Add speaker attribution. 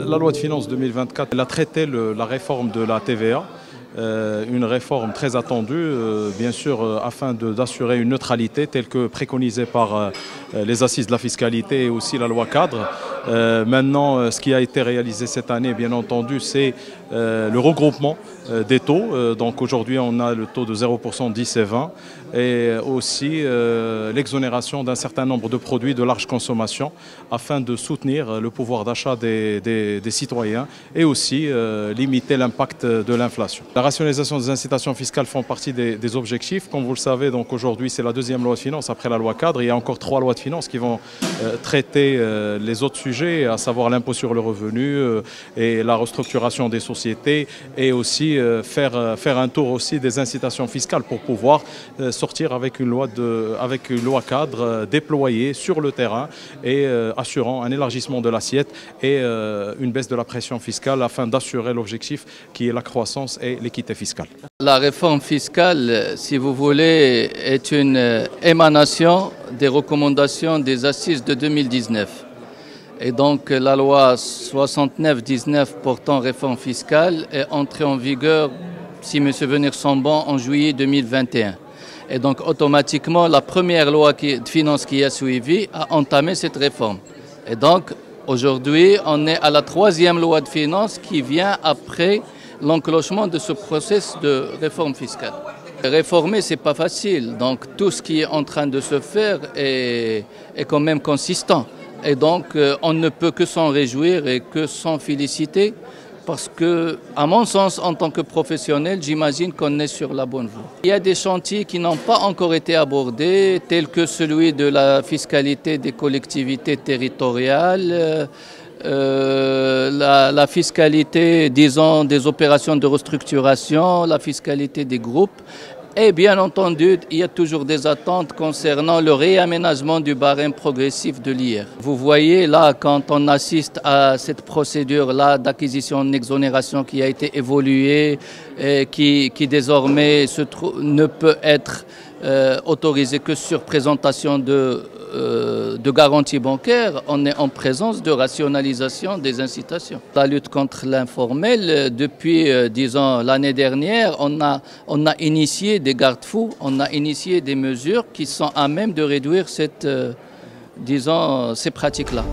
Speaker 1: La loi de finances 2024 elle a traité la réforme de la TVA. Une réforme très attendue, bien sûr, afin d'assurer une neutralité telle que préconisée par les assises de la fiscalité et aussi la loi cadre. Maintenant, ce qui a été réalisé cette année, bien entendu, c'est le regroupement des taux. Donc aujourd'hui, on a le taux de 0%, 10 et 20, et aussi l'exonération d'un certain nombre de produits de large consommation afin de soutenir le pouvoir d'achat des citoyens et aussi limiter l'impact de l'inflation. La rationalisation des incitations fiscales font partie des objectifs. Comme vous le savez, donc aujourd'hui, c'est la deuxième loi de finances après la loi cadre. Il y a encore 3 lois de finances qui vont traiter les autres sujets, à savoir l'impôt sur le revenu et la restructuration des sociétés, et aussi faire un tour aussi des incitations fiscales pour pouvoir sortir avec une loi cadre déployée sur le terrain et assurant un élargissement de l'assiette et une baisse de la pression fiscale afin d'assurer l'objectif qui est la croissance et l'équité fiscale.
Speaker 2: La réforme fiscale, si vous voulez, est une émanation des recommandations des assises de 2019. Et donc la loi 69-19 portant réforme fiscale est entrée en vigueur, si mes souvenirs sont bons, en juillet 2021. Et donc automatiquement, la première loi de finances qui a suivi a entamé cette réforme. Et donc aujourd'hui, on est à la 3e loi de finances qui vient après l'enclenchement de ce processus de réforme fiscale. Réformer, c'est pas facile. Donc tout ce qui est en train de se faire est quand même consistant. Et donc, on ne peut que s'en réjouir et que s'en féliciter parce que, à mon sens, en tant que professionnel, j'imagine qu'on est sur la bonne voie. Il y a des chantiers qui n'ont pas encore été abordés, tels que celui de la fiscalité des collectivités territoriales, la fiscalité, disons, des opérations de restructuration, la fiscalité des groupes. Et bien entendu, il y a toujours des attentes concernant le réaménagement du barème progressif de l'IR. Vous voyez là, quand on assiste à cette procédure-là d'acquisition en exonération qui a été évoluée et qui désormais ne peut être autorisée que sur présentation de garantie bancaire, on est en présence de rationalisation des incitations. La lutte contre l'informel, depuis, disons, l'année dernière, on a initié des garde-fous, on a initié des mesures qui sont à même de réduire ces pratiques-là.